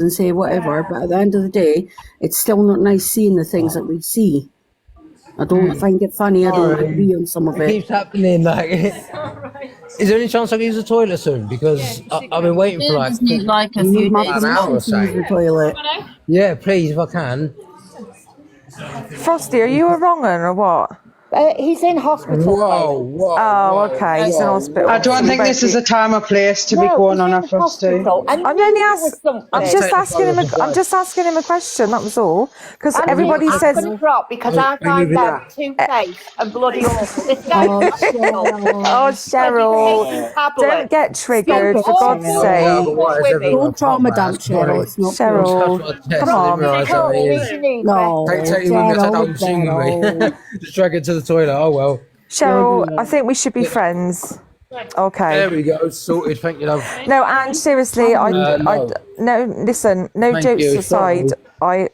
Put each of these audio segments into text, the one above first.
and say whatever, but at the end of the day, it's still not nice seeing the things that we see. I don't find it funny. I don't agree on some of It it. keeps happening. Like, is there any chance I can use the toilet soon? Because I've been waiting for Just need like a You few need my days. an hour permission or to use so. the toilet. Yeah, please, if I can. Frosty, are you a wrong un or what? He's in hospital. Whoa. Oh, okay. He's in hospital. I don't think this is a time or place to be going on a Frosty. I'm just asking him. I'm just asking him a question. That was all. Because everybody says. I'm going to drop because I find them too safe and bloody awful. This guy. Oh, Cheryl, don't get triggered, for God's sake. Don't trauma dump, Cheryl. It's not Cheryl, come on. No, Cheryl. Just drag it to the toilet. Oh well. Cheryl, I think we should be friends. Okay. There we go. Sorted. Thank you, love. No, Ange, seriously, no. Listen, no Thank jokes you, aside. sorry.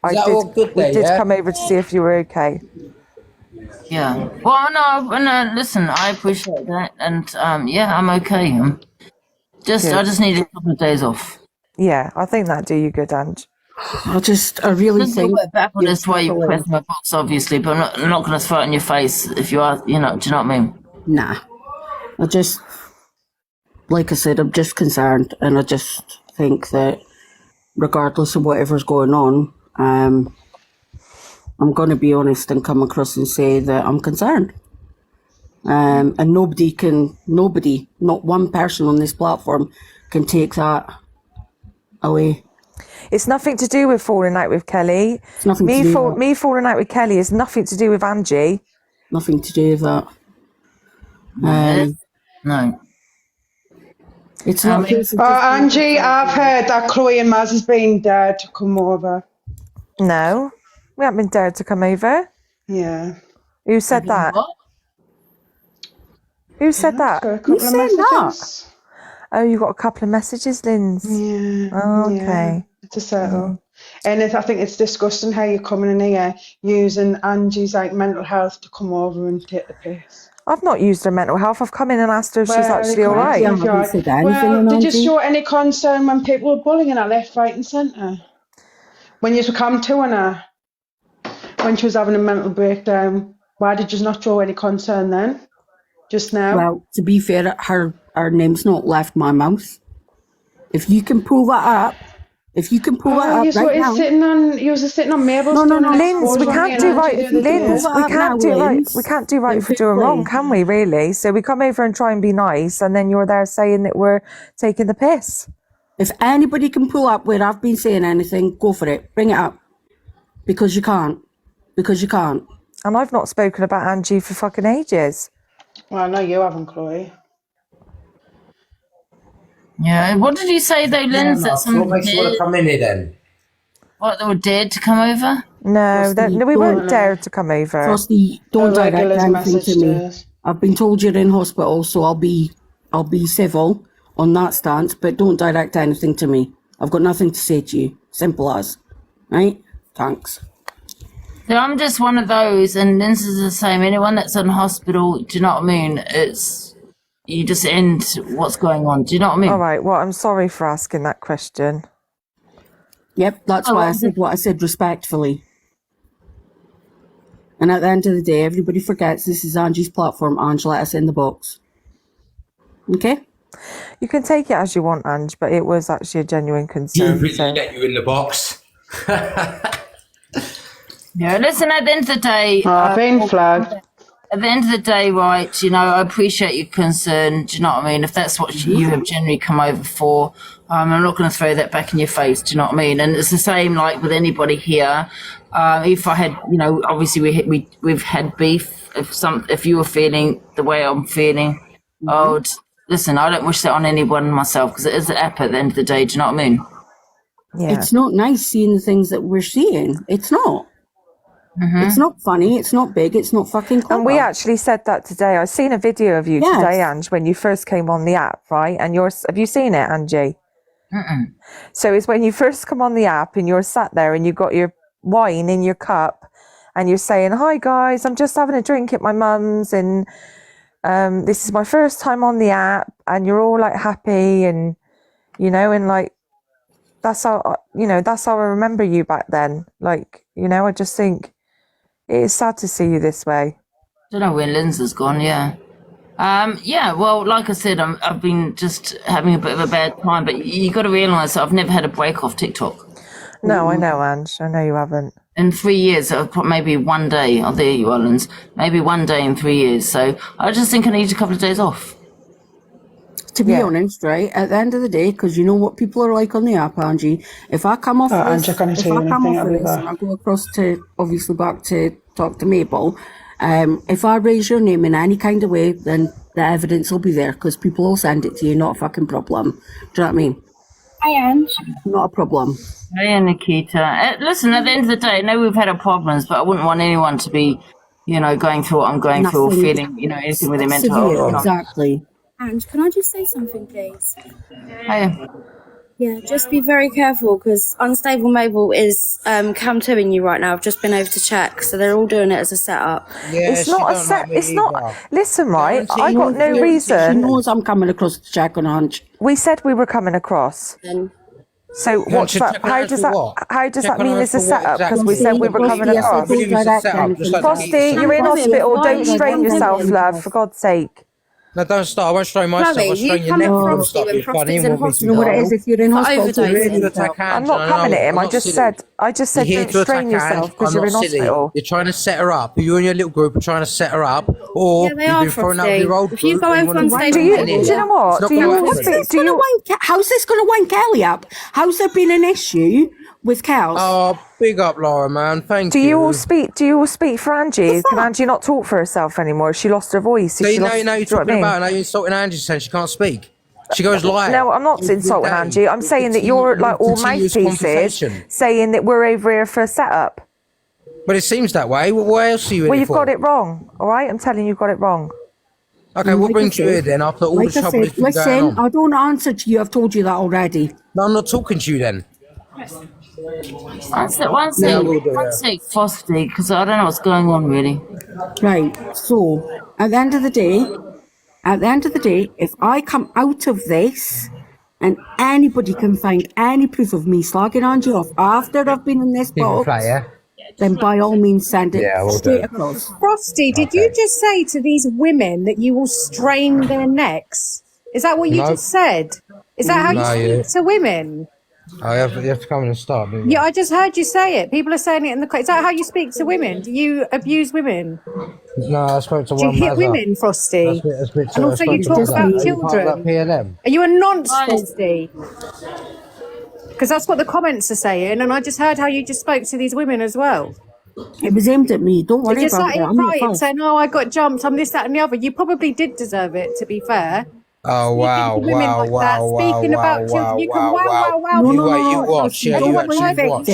We did come over to see if you were okay. Yeah. Well, no. Listen, I appreciate that, and yeah, I'm okay. I just need a couple of days off. Yeah, I think that'd do you good, Ange. I really think that's why you press my box, obviously, but I'm not going to throw it in your face if you are, do you know what I mean? Nah. Like I said, I'm just concerned, and I just think that regardless of whatever's going on, I'm going to be honest and come across and say that I'm concerned. And nobody, not one person on this platform can take that away. It's nothing to do with falling out with Kelly. It's nothing to do with me falling out with Kelly is nothing to do with Angie. Nothing to do with that. No. It's not. Angie, I've heard that Chloe and Maz has been dared to come over. No, we haven't been dared to come over. Yeah. Who said that? What? Who said that? Who said that? Oh, you got a couple of messages, Lynz? Yeah. Oh, okay. Yeah, to settle. And I think it's disgusting how you're coming in here using Angie's mental health to come over and take the piss. I've not used her mental health. I've come in and asked her if she's actually all right. Well, did you show any concern when people were bullying her left, right and centre? When you come to her, when she was having a mental breakdown, why did you not show any concern then? Just now? Well, to be fair, her name's not left my mouth. If you can pull that up, right now. You were sitting on Mabel's. No, Lynz, we can't do right. Lynz, we can't do right for doing wrong, can we? Really? So we come over and try and be nice, and then you're there saying that we're taking the piss. If anybody can pull up where I've been saying anything, go for it. Bring it up, because you can't. And I've not spoken about Angie for fucking ages. Well, no, you haven't, Chloe. Yeah, what did you say though, Lynz? That someone What makes you want to come in here then? What, they were dared to come over? No, we weren't dared to come over. Frosty, don't direct anything to me. I've been told you're in hospital, so I'll be civil on that stance, but don't direct anything to me. I've got nothing to say to you. Simple as. Right? Thanks. So I'm just one of those, and Lynz is the same. Anyone that's in hospital, do you know what I mean? You just end what's going on. Do you know what I mean? All right, well, I'm sorry for asking that question. Yep, that's why I said what I said respectfully. And at the end of the day, everybody forgets this is Angie's platform. Ange, let us in the box. Okay? You can take it as you want, Ange, but it was actually a genuine concern. Get you in the box. Yeah, listen, at the end of the day... I've been flagged. At the end of the day, right, you know, I appreciate your concern, do you know what I mean? If that's what you have generally come over for, I'm not going to throw that back in your face, do you know what I mean? And it's the same, like, with anybody here. If I had, you know, obviously we've had beef. If you were feeling the way I'm feeling, listen, I don't wish that on anyone myself, because it is an app at the end of the day, do you know what I mean? Yeah. It's not nice seeing the things that we're seeing. It's not. It's not funny, it's not big, it's not fucking clever. And we actually said that today. I've seen a video of you today, Ange, when you first came on the app, right? And have you seen it, Angie? So it's when you first come on the app and you're sat there and you've got your wine in your cup and you're saying, "Hi guys, I'm just having a drink at my mum's and this is my first time on the app," and you're all like happy and, you know, and like, that's how, you know, that's how I remember you back then. Like, you know, I just think it is sad to see you this way. I don't know where lynz has gone, yeah. Yeah, well, like I said, I've been just having a bit of a bad time, but you got to realise that I've never had a break off TikTok. No, I know, Ange. I know you haven't. In 3 years, maybe one day, oh, there you are, lynz, maybe one day in 3 years. So I just think I need a couple of days off. To be honest, right, at the end of the day, because you know what people are like on the app, Angie, if I come off this, if I come off this and I go across to, obviously back to talk to Mabel, if I raise your name in any kind of way, then the evidence will be there, because people will send it to you, not a fucking problem. Do you know what I mean? Hi, Ange. Not a problem. Hey, Nikita. Listen, at the end of the day, I know we've had our problems, but I wouldn't want anyone to be, you know, going through what I'm going through or feeling, you know, anything with their mental health. Exactly. Ange, can I just say something, please? Hey. Yeah, just be very careful, because Unstable Mabel is cam-2ing you right now. I've just been over to check, so they're all doing it as a setup. Yeah, It's not a set. It's not. Listen, right? Guarantee I got no She reason. knows I'm coming across to check on Ange. We said we were coming across. And So what's that? How does that mean it's a setup? Because we said we were coming Frosty, across. I said a setup, just like Frosty, you're in hospital. Don't strain yourself, love. For God's sake. No, don't start. I won't strain myself. Chloe, I'll strain you your come neck. at I'll Frosty start when being funny. Frosty's You in want me to You know what it is if you're in hospital. overdosing. You're here to attack Ange, I'm not and I coming know. at him. I'm I not just silly. said. I just said You're here don't to strain attack yourself Ange. because I'm you're in not silly. hospital. You're trying to set her up. You and your little group are trying to set her up, or Yeah, they you've are, been thrown out of Frosty. your old If you group go and over wanna on wank stage Do and you? Ellie. Do you know what? It's not Do you gonna all work for speak? you. Do you? How's this going to wank Ellie up? How's there been an issue with Kels? Oh, big up, Laura, man. Thank Do you. you all speak? Do you all speak for Angie? Can Angie not talk for herself anymore? She lost her voice. So She you know, lost, you're do you know what talking I mean? about, now you're insulting Angie saying she can't speak. She goes live. No, I'm not insulting Daddy. Angie. I'm saying that you're like all Continuous mouthpieces conversation. saying that we're over here for a setup. But it seems that way. What else are you in Well, it you've for? got it wrong. All right, I'm telling you, you've got it wrong. Okay, what Like I brings you said- here then after all Like the I trouble that's said, been going listen, on? I don't answer to you. I've told you that already. No, I'm not talking to you then. One sec, Yeah, I will do that. Frosty, because I don't know what's going on, really. Right. So at the end of the day, if I come out of this and anybody can find any proof of me slagging Angie off after I've been in this People box, play, yeah? then by all means send it Yeah, we'll straight do. across. Frosty, did you just say to these women that you will strain their necks? Is that what you No. just said? Is that how No, you yeah. speak to women? Oh, you have to come in and start. don't you? Yeah, I just heard you say it. People are saying it in the. Is that how you speak to women? Do you abuse women? No, I spoke to Do you one hit mazza. women, Frosty? That's And also you talk about Part of that children. PLM. Are you a nonce, Frosty? Because that's what the comments are saying, and I just heard how you just spoke to these women as well. It was aimed at me. Don't You're worry just about sat it. here I'm not crying, fussed. saying, "Oh, I got jumped. I'm this, that, and the other." You probably did deserve it, to be fair. Oh, wow, Speaking to women wow, like wow, that, wow, speaking wow, about wow, children, you can wow, wow, wow. No, You no, wait, no, you no, watch. Frosty, Yeah, don't you play actually the watch.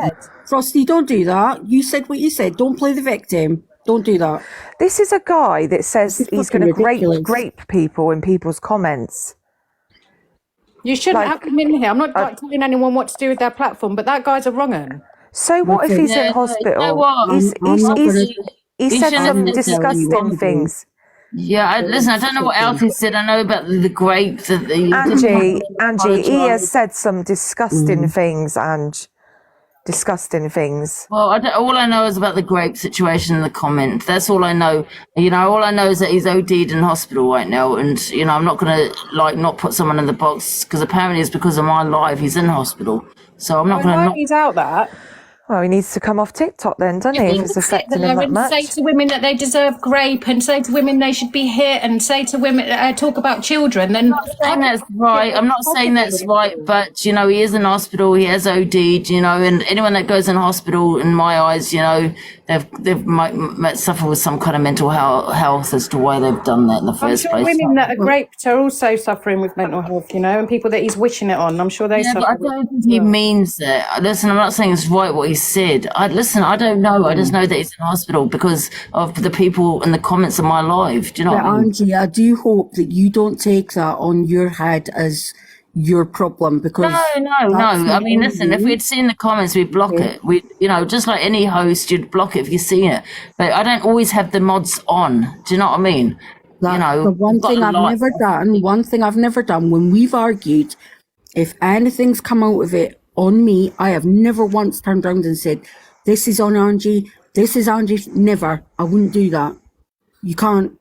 victim. Frosty, don't do that. You said what you said. Don't play the victim. Don't do that. This is a guy that says This is he's fucking going to ridiculous. grape people in people's comments. You shouldn't Like- have come in here. I'm not like, telling anyone what to do with their platform, but that guy's a wrong un. So what if he's Yeah, in hospital? you know what? He's I'm not gonna- he He said shouldn't some have said that. disgusting things. Yeah, listen, I don't know what else he said. I know about the grapes. Angie, he has said some disgusting things, Ange. Disgusting things. Well, all I know is about the grape situation in the comments. That's all I know. You know, all I know is that he's OD'd in hospital right now, and you know, I'm not gonna like not put someone in the box because apparently it's because of my live. He's in hospital, so I'm not gonna. Not, He's out that. Well, he needs to come off TikTok then, doesn't he? If it's affecting him that And much. say to women that they deserve grape, and say to women they should be hit, and say to women talk about children. Then saying that's right. I'm not saying that's right, but you know, he is in hospital. He has OD'd. You know, and anyone that goes in hospital, in my eyes, you know, they've might suffer with some kind of mental health as to why they've done that in the I'm first sure place. women that are graped are also suffering with mental health, you know, and people that he's wishing it on. I'm sure they Yeah, but suffer. I don't think he means that. Listen, I'm not saying it's right what he said. I don't know. I just know that he's in hospital because of the people in the comments of my live. Do you know But what I mean? Angie, I do hope that you don't take that on your head as your problem because No. that's I not mean, on listen, if you. we'd seen the comments, we'd block it. We, you know, just like any host, you'd block it if you see it. But I don't always have the mods on. Do you know what I mean? That, you know, the one we've got thing a I've lot. never done when we've argued, if anything's come out of it on me. I have never once turned around and said, this is on Angie, this is Angie. Never. I wouldn't do that. You can't.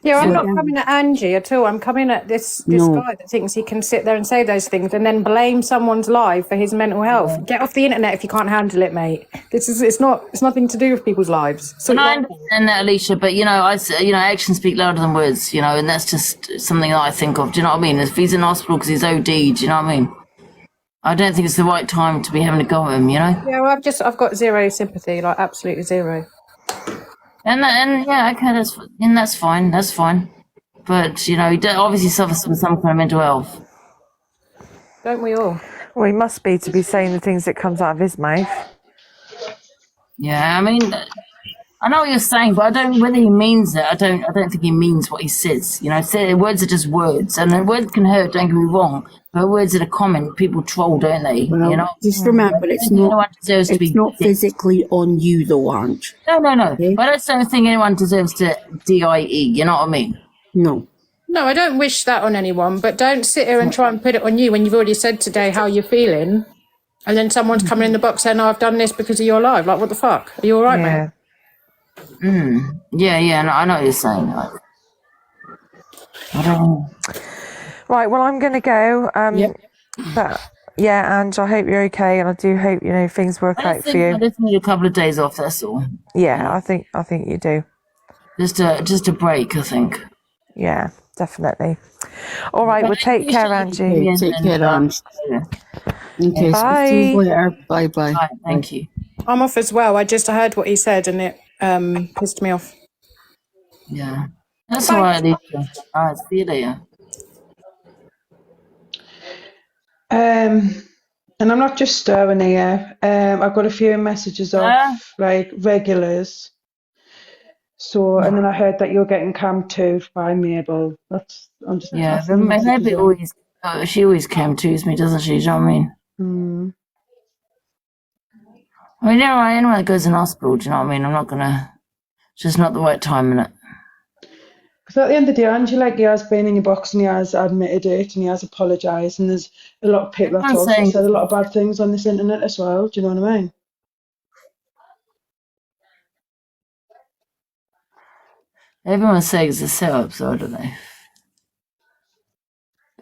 Yeah, I'm So not again, coming at Angie at all. I'm coming at this No. guy that thinks he can sit there and say those things and then blame someone's life for his mental health. Get off the internet if you can't handle it, mate. It's nothing to do with people's lives. So And I understand that, Alicia, but actions speak louder than words, and that's just something that I think of. Do you know what I mean? If he's in hospital because he's OD, do you know what I mean? I don't think it's the right time to be having a go at him, yeah, well, I've got zero sympathy, like absolutely zero. That's fine. That's fine. But he obviously suffers from some kind of mental health. Don't we all? Well, he must be to be saying the things that comes out of his mouth. Yeah, I mean, I know what you're saying, but I don't know whether he means it. I don't think he means what he says. Words are just words, and the words can hurt. Don't get me wrong, but words are a comment. People troll, don't they? Well, just remember, it's not physically on you, though, Ange. No. Okay? But I just don't think anyone deserves to DIE. You know what I mean? No. No, I don't wish that on anyone, but don't sit here and try and put it on you when you've already said today how you're feeling, and then someone's coming in the box saying, "Oh, I've done this because of your life." Like, what the fuck? Are you all right, mate? Yeah. No, I know what you're saying. I don't know. Right, well, I'm going to go. Yep. But yeah, Ange, I hope you're okay, and I do hope things work out for you. I just need a couple of days off. That's all. Yeah, I think you do. Just a break, I think. Yeah, definitely. All right, well, take care, Angie. Take care, Ange. Okay, Bye. speak to you later. Bye. Right, thank you. I'm off as well. I heard what he said and it pissed me off. Yeah, that's all right, Alicia. All right, see you later. And I'm not just stirring here. I've got a few messages of like regulars. So, and then I heard that you're getting cammed too by Mabel. I'm just she always cam twos me, doesn't she? Do you know what I mean? Mm. I mean, anyone that goes in hospital, do you know what I mean? I'm not gonna. It's just not the right time, innit? Because at the end of the day, Angie, like, he has been in your box and he has admitted it and he has apologised, and there's a lot of people that also said a lot of bad things on this internet as well. Do you know what I mean? Everyone's saying it's a setup, so I don't know.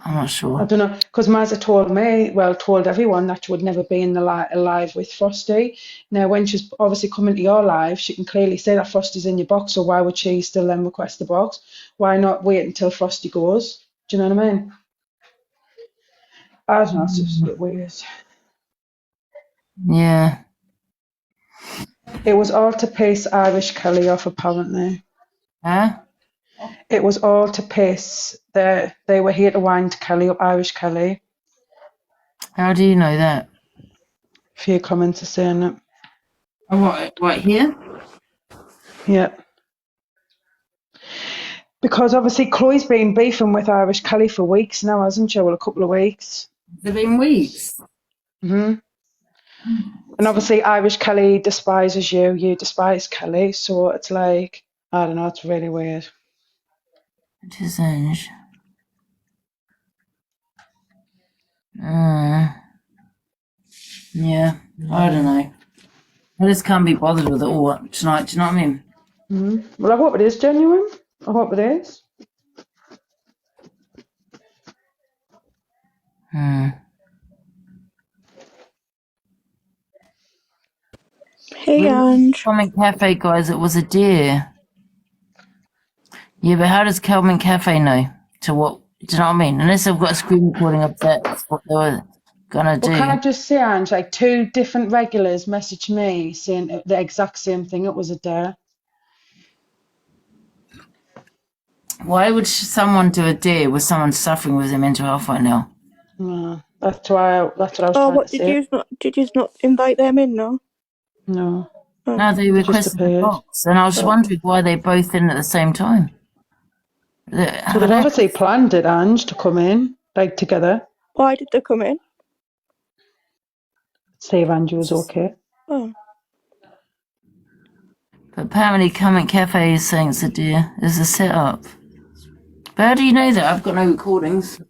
I'm not sure. I don't know, because Mazza told everyone that she would never be in the live with Frosty. Now, when she's obviously coming to your live, she can clearly say that Frosty's in your box, so why would she still then request the box? Why not wait until Frosty goes? Do you know what I mean? I don't know, it's just a bit weird. Yeah. It was all to piss Irish Kelly off, apparently. Huh? It was all to piss. They were here to wind Kelly up, Irish Kelly. How do you know that? A few comments are saying it. Oh, what here? Yeah. Because obviously Chloe's been beefing with Irish Kelly for weeks now, hasn't she? Well, a couple of weeks. It's been weeks. Mm-hmm. And obviously Irish Kelly despises you. You despise Kelly. So it's like, I don't know, it's really weird. It is Ange. Yeah, I don't know. I just can't be bothered with it all tonight, do you know what I mean? Mm-hmm. Well, I hope it is genuine. I hope it is. Hey, Ange. Comment Cafe, guys, it was a deer. Yeah, but how does Kelman Cafe know to what? Do you know what I mean? Unless I've got a screen recording of that, that's what they were gonna do. Well, can I just say, Ange, like 2 different regulars messaged me saying the exact same thing. It was a dare. Why would someone do a dare with someone suffering with their mental health right now? That's what I was trying to say. Did you not invite them in, no? No. No, they requested the box, and I was wondering why they both in at the same time. So they've obviously planned it, Ange, to come in, like, together. Why did they come in? See if Angie was okay. Oh. But apparently Comment Cafe is saying it's a deer. It's a set-up. But how do you know that? I've got no recordings.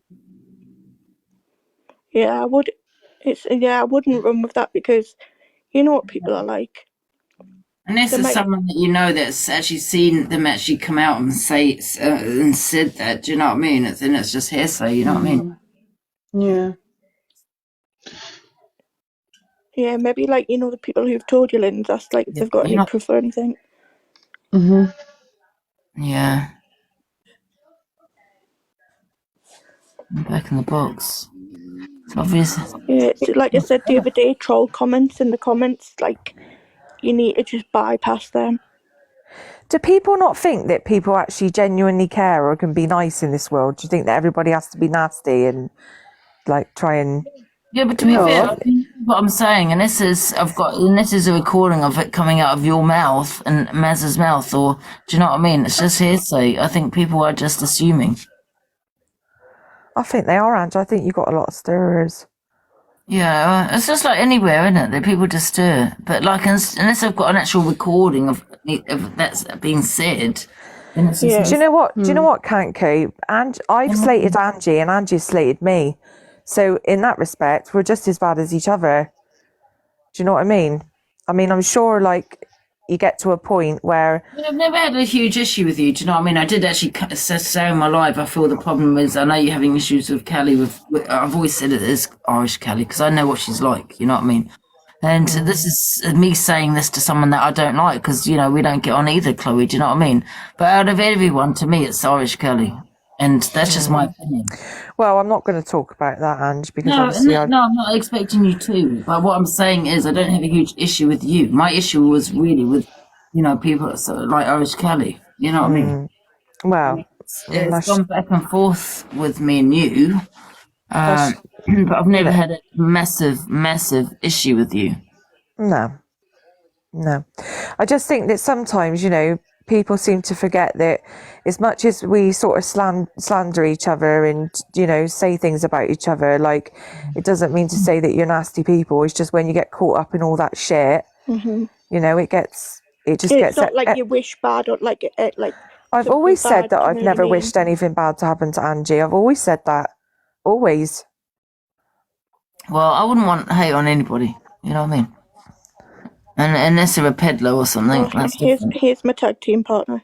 Yeah, I wouldn't run with that because you know what people are like. And this is someone that you know that's actually seen them actually come out and say and said that. Do you know what I mean? And it's just hearsay. You know what I mean? Yeah. Yeah, maybe like the people who've told you, Lynz, that's like if they've got any proof or anything. Yeah. I'm back in the box. It's obvious. Yeah, like I said the other day, troll comments in the comments, like you need to just bypass them. Do people not think that people actually genuinely care or can be nice in this world? Do you think that everybody has to be nasty and like try and? Yeah, but to be fair, what I'm saying, and this is a recording of it coming out of your mouth and Mazza's mouth, or do you know what I mean? It's just hearsay. I think people are just assuming. I think they are, Ange. I think you've got a lot of stirrers. Yeah, it's just like anywhere, isn't it? That people just stir. But like, unless I've got an actual recording of that's being said. Do you know what? Do you know what, Kanko? And I've slated Angie, and Angie's slated me. So in that respect, we're just as bad as each other. Do you know what I mean? I mean, I'm sure like you get to a point where I've never had a huge issue with you. Do you know what I mean? I did actually say in my life. I feel the problem is I know you're having issues with Kelly. I've always said it is Irish Kelly because I know what she's like. You know what I mean? And this is me saying this to someone that I don't like because we don't get on either, Chloe. Do you know what I mean? But out of everyone, to me, it's Irish Kelly. And that's just my opinion. Well, I'm not going to talk about that, Ange, because obviously I'm not expecting you to. But what I'm saying is I don't have a huge issue with you. My issue was really with, people like Irish Kelly. You know what I mean? Well, it's gone back and forth with me and you. But I've never had a massive issue with you. No. I just think that sometimes, people seem to forget that as much as we sort of slander each other and, say things about each other, like it doesn't mean to say that you're nasty people. It's just when you get caught up in all that shit, It's not like you wish bad or like. I've always said that I've never wished anything bad to happen to Angie. I've always said that. Always. Well, I wouldn't want hate on anybody. You know what I mean? And unless they're a peddler or something. Here's my tag team partner.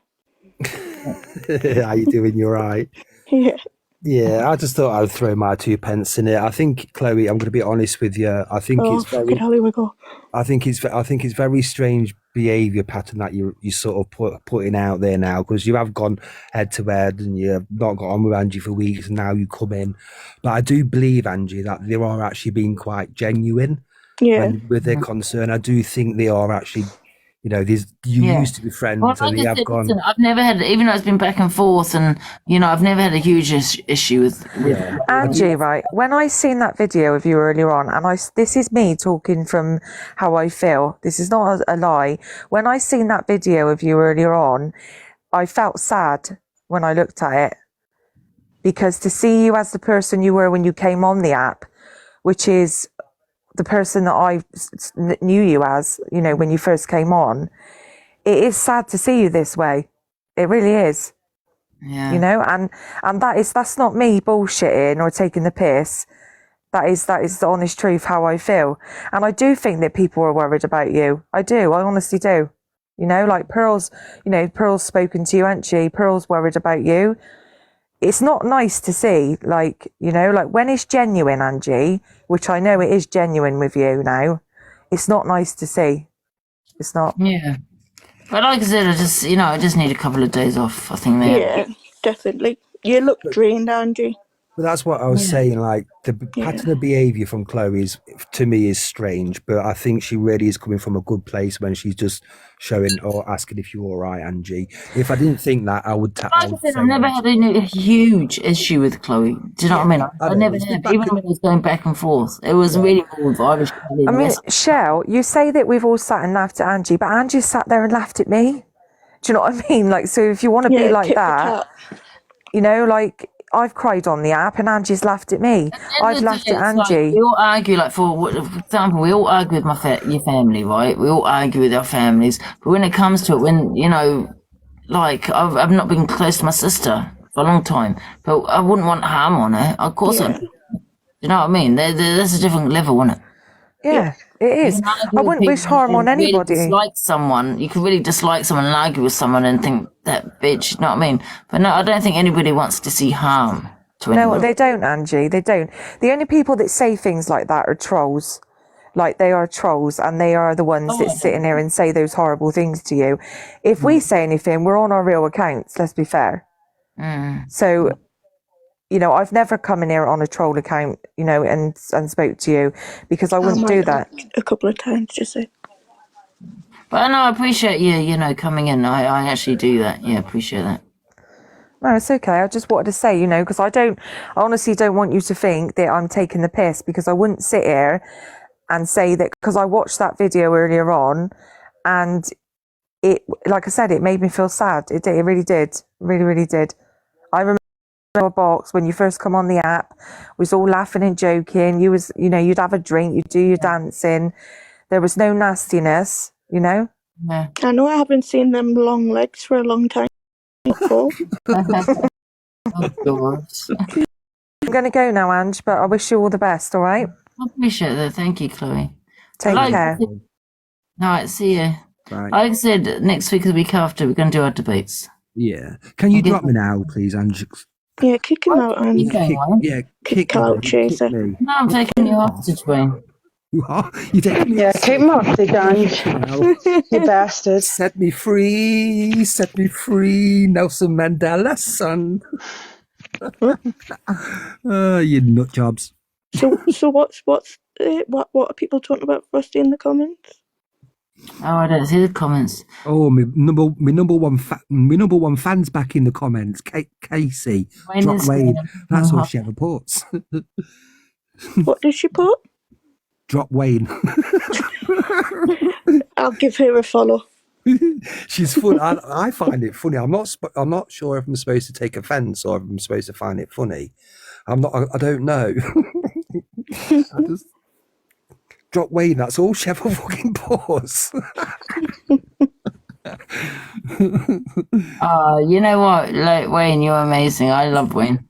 How you doing? You're right. Yeah. Yeah, I just thought I would throw my 2 pence in it. I think, Chloe, I'm going to be honest with you. I think it's very. I think it's very strange behaviour pattern that you sort of putting out there now, because you have gone head to head and you've not got on with Angie for weeks, and now you come in. But I do believe, Angie, that they are actually being quite genuine. Yeah. With their concern. I do think they are actually. Used to be friends, and they have gone. Listen, I've never had, even though it's been back and forth, and I've never had a huge issue with Angie. Right, when I seen that video of you earlier on, and this is me talking from how I feel. This is not a lie. When I seen that video of you earlier on, I felt sad when I looked at it, because to see you as the person you were when you came on the app, which is the person that I knew you as, when you first came on, it is sad to see you this way. It really is. Yeah. And that's not me bullshitting or taking the piss. That is the honest truth, how I feel. And I do think that people are worried about you. I do. I honestly do. Like Pearl's spoken to you, hasn't she? Pearl's worried about you. It's not nice to see, like when it's genuine, Angie, which I know it is genuine with you now, it's not nice to see. It's not. Yeah. But like I said, I just need a couple of days off, I think. Yeah, definitely. You look drained, Angie. But that's what I was saying. Like the pattern of behaviour from Chloe to me is strange, but I think she really is coming from a good place when she's just showing or asking if you're all right, Angie. If I didn't think that, I would. Like I said, I've never had a huge issue with Chloe. Do you know what I mean? I never have, even when it was going back and forth. It was really more with Irish Kelly. I mean, Shell, you say that we've all sat and laughed at Angie, but Angie sat there and laughed at me. Do you know what I mean? Like, so if you want to be like that, like. I've cried on the app and Angie's laughed at me. I've laughed at Angie. Like, we all argue, like for example, we all argue with your family, right? We all argue with our families. But when it comes to it, like I've not been close to my sister for a long time, but I wouldn't want harm on her. Of course I do. You you know what I mean? That's a different level, isn't it? Yeah, it is. I wouldn't wish harm on anybody. Really dislike someone. You could really dislike someone and argue with someone and think that bitch, you know what I mean? But no, I don't think anybody wants to see harm to anyone. No, they don't, Angie. They don't. The only people that say things like that are trolls. Like, they are trolls, and they are the ones that sit in there and say those horrible things to you. If we say anything, we're on our real accounts, let's be fair. So, you know, I've never come in here on a troll account, you know, and spoke to you, because I wouldn't do that. A couple of times, just say. But I know, I appreciate you, you know, coming in. I actually do that. Yeah, appreciate that. No, it's okay. I just wanted to say, you know, because I honestly don't want you to think that I'm taking the piss, because I wouldn't sit here and say that, because I watched that video earlier on, and it, like I said, it made me feel sad. It really did. Really, really did. I remember a box when you first come on the app, was all laughing and joking. You was, you know, you'd have a drink, you'd do your dancing. There was no nastiness, you know? Yeah. I know I haven't seen them long legs for a long time before. Oh, God. I'm going to go now, Ange, but I wish you all the best, all right? I appreciate that. Thank you, Chloe. Take care. All right, see you. Right. Like I said, next week or the week after, we're going to do our debates. Yeah. Can you drop me now, please, Ange? Yeah, kick him out, and kick out, Chaser. me. No, I'm taking you hostage, Wayne. You are? You taking me? Yeah, keep him off the gang. You bastard. Set me free, Nelson Mandela's son. You nut jobs. So what are people talking about Frosty in the comments? Oh, I don't see the comments. Oh, my number one fan's back in the comments. Casey, drop Wayne. That's all she ever puts. What does she put? Drop Wayne. I'll give her a follow. She's fun. I find it funny. I'm not sure if I'm supposed to take offence or if I'm supposed to find it funny. I don't know. Drop Wayne. That's all she ever fucking puts. You know what? Like, Wayne, you're amazing. I love Wayne.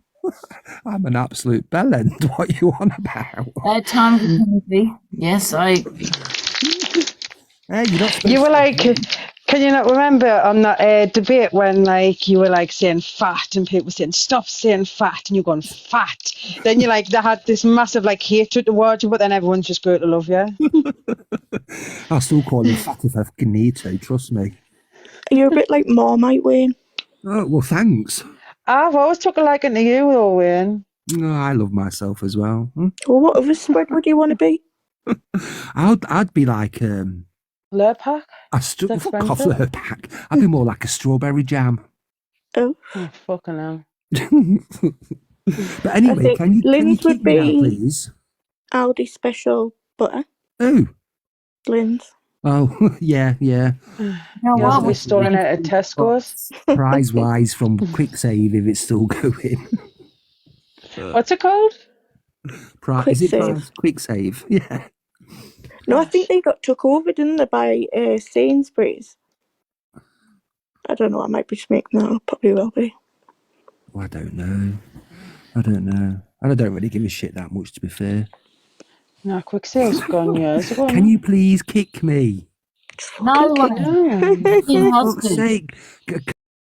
I'm an absolute bellend. What are you on about? Time be. Yes, I. Hey, you're not You were like, can you not remember on that debate when like you were like saying fat and people were saying stop saying fat and you're going fat. Then you like they had this massive like hatred towards you, but then everyone's just going to love you. I'll still call you fat if I fucking need to. Trust me. You're a bit like Marmite, Wayne. Oh well, thanks. I've always took a liking to you, though, Wayne. No, I love myself as well. Well, what other spread would you want to be? I'd be like Lurpak? fuck off Lurpak. I'd be more like a strawberry jam. Oh fucking hell. But anyway, can you would me out, be please? Aldi special butter. Oh. Lynz. Oh, yeah. You'll be storing it at Tesco's. Prize wise from Quick Save if it's still going. What's it called? Is it Quick Save? Yeah. No, I think they got took over, didn't they, by Sainsbury's? I don't know. I might be just making that up. Probably will be. Oh, I don't know. And I don't really give a shit that much, to be fair. No, Quick Save's gone years ago. Can you please kick me? No, For fuck's sake.